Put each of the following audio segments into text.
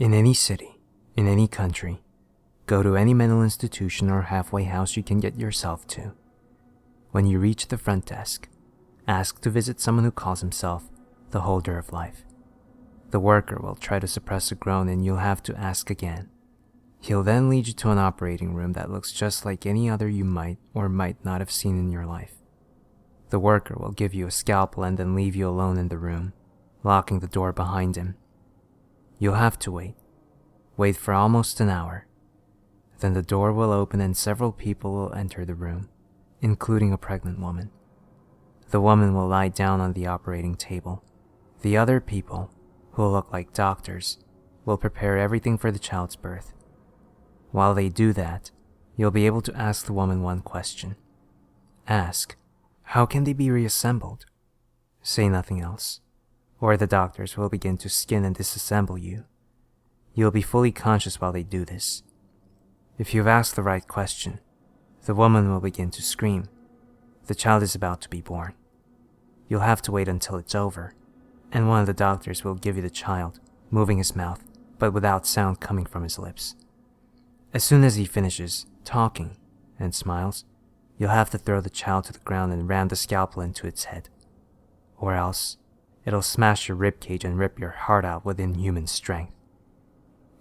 In any city, in any country, go to any mental institution or halfway house you can get yourself to. When you reach the front desk, ask to visit someone who calls himself the holder of life. The worker will try to suppress a groan and you'll have to ask again. He'll then lead you to an operating room that looks just like any other you might or might not have seen in your life. The worker will give you a scalpel and then leave you alone in the room, locking the door behind him. You'll have to wait. Wait for almost an hour. Then the door will open and several people will enter the room, including a pregnant woman. The woman will lie down on the operating table. The other people, who will look like doctors, will prepare everything for the child's birth. While they do that, you'll be able to ask the woman one question. Ask, how can they be reassembled? Say nothing else, or the doctors will begin to skin and disassemble you. You'll be fully conscious while they do this. If you've asked the right question, the woman will begin to scream. The child is about to be born. You'll have to wait until it's over, and one of the doctors will give you the child, moving his mouth, but without sound coming from his lips. As soon as he finishes talking and smiles, you'll have to throw the child to the ground and ram the scalpel into its head. Or else, it'll smash your ribcage and rip your heart out with inhuman strength.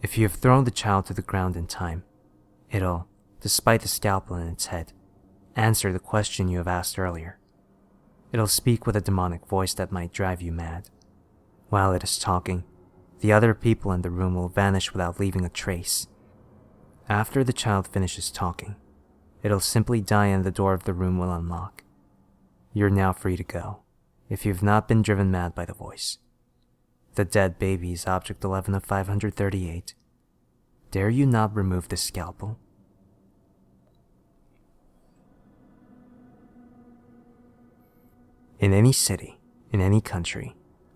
If you have thrown the child to the ground in time, it'll, despite the scalpel in its head, answer the question you have asked earlier. It'll speak with a demonic voice that might drive you mad. While it is talking, the other people in the room will vanish without leaving a trace. After the child finishes talking, it'll simply die and the door of the room will unlock. You're now free to go, if you've not been driven mad by the voice. The dead baby is object 11 of 538. Dare you not remove the scalpel? In any city, in any country,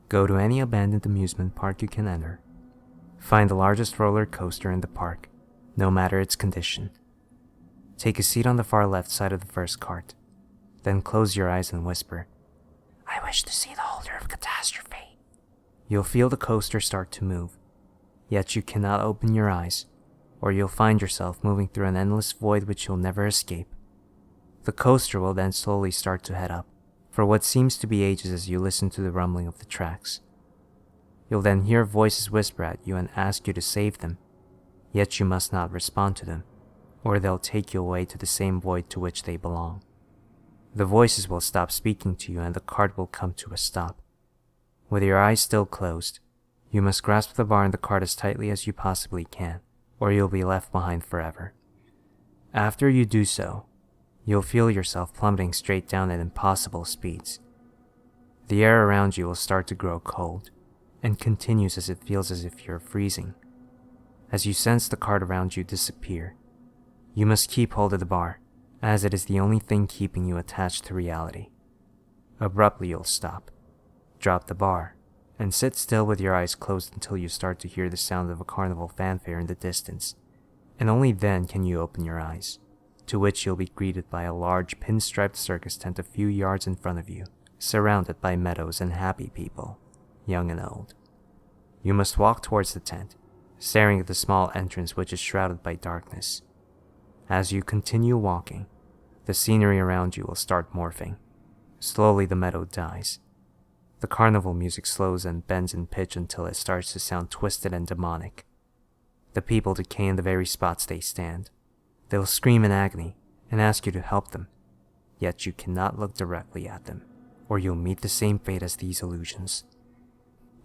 go to any abandoned amusement park you can enter. Find the largest roller coaster in the park, no matter its condition. Take a seat on the far left side of the first cart, then close your eyes and whisper, "I wish to see the holder of catastrophe." You'll feel the coaster start to move, yet you cannot open your eyes, or you'll find yourself moving through an endless void which you'll never escape. The coaster will then slowly start to head up, for what seems to be ages as you listen to the rumbling of the tracks. You'll then hear voices whisper at you and ask you to save them, yet you must not respond to them, or they'll take you away to the same void to which they belong. The voices will stop speaking to you and the cart will come to a stop. With your eyes still closed, you must grasp the bar in the cart as tightly as you possibly can, or you'll be left behind forever. After you do so, you'll feel yourself plummeting straight down at impossible speeds. The air around you will start to grow cold, and continues as it feels as if you're freezing. As you sense the cart around you disappear, you must keep hold of the bar, as it is the only thing keeping you attached to reality. Abruptly you'll stop, drop the bar, and sit still with your eyes closed until you start to hear the sound of a carnival fanfare in the distance, and only then can you open your eyes, to which you'll be greeted by a large pinstriped circus tent a few yards in front of you, surrounded by meadows and happy people, young and old. You must walk towards the tent, staring at the small entrance which is shrouded by darkness. As you continue walking, the scenery around you will start morphing. Slowly the meadow dies. The carnival music slows and bends in pitch until it starts to sound twisted and demonic. The people decay in the very spots they stand. They'll scream in agony and ask you to help them, yet you cannot look directly at them, or you'll meet the same fate as these illusions.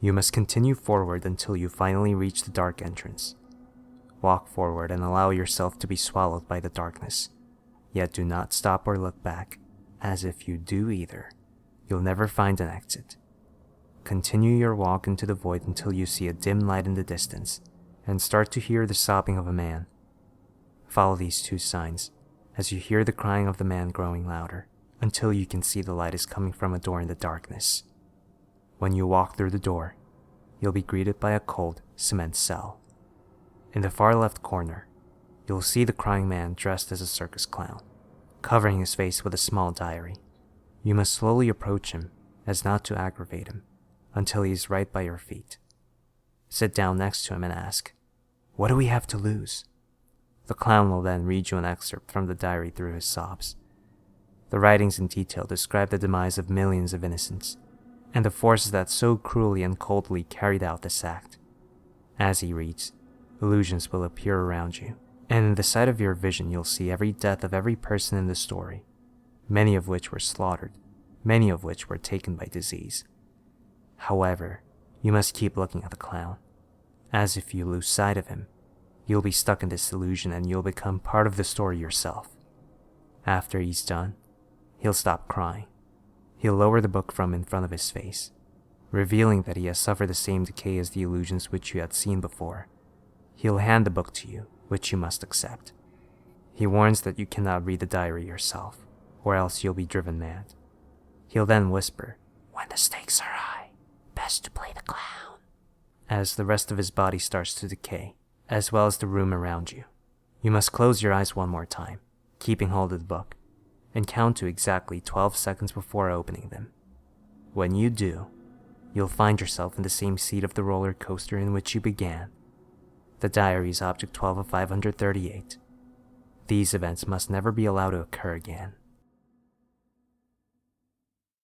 You must continue forward until you finally reach the dark entrance. Walk forward and allow yourself to be swallowed by the darkness, yet do not stop or look back, as if you do either, you'll never find an exit. Continue your walk into the void until you see a dim light in the distance, and start to hear the sobbing of a man. Follow these two signs, as you hear the crying of the man growing louder, until you can see the light is coming from a door in the darkness. When you walk through the door, you'll be greeted by a cold cement cell. In the far left corner, you'll see the crying man dressed as a circus clown, covering his face with a small diary. You must slowly approach him, as not to aggravate him, until he is right by your feet. Sit down next to him and ask, "What do we have to lose?" The clown will then read you an excerpt from the diary through his sobs. The writings in detail describe the demise of millions of innocents, and the forces that so cruelly and coldly carried out this act. As he reads, illusions will appear around you, and in the sight of your vision you'll see every death of every person in the story, many of which were slaughtered, many of which were taken by disease. However, you must keep looking at the clown, as if you lose sight of him, you'll be stuck in this illusion and you'll become part of the story yourself. After he's done, he'll stop crying. He'll lower the book from in front of his face, revealing that he has suffered the same decay as the illusions which you had seen before. He'll hand the book to you, which you must accept. He warns that you cannot read the diary yourself, or else you'll be driven mad. He'll then whisper, "When the stakes are high, best to play the clown," as the rest of his body starts to decay, as well as the room around you. You must close your eyes one more time, keeping hold of the book, and count to exactly 12 seconds before opening them. When you do, you'll find yourself in the same seat of the roller coaster in which you began. The diary is object 12 of 538. These events must never be allowed to occur again.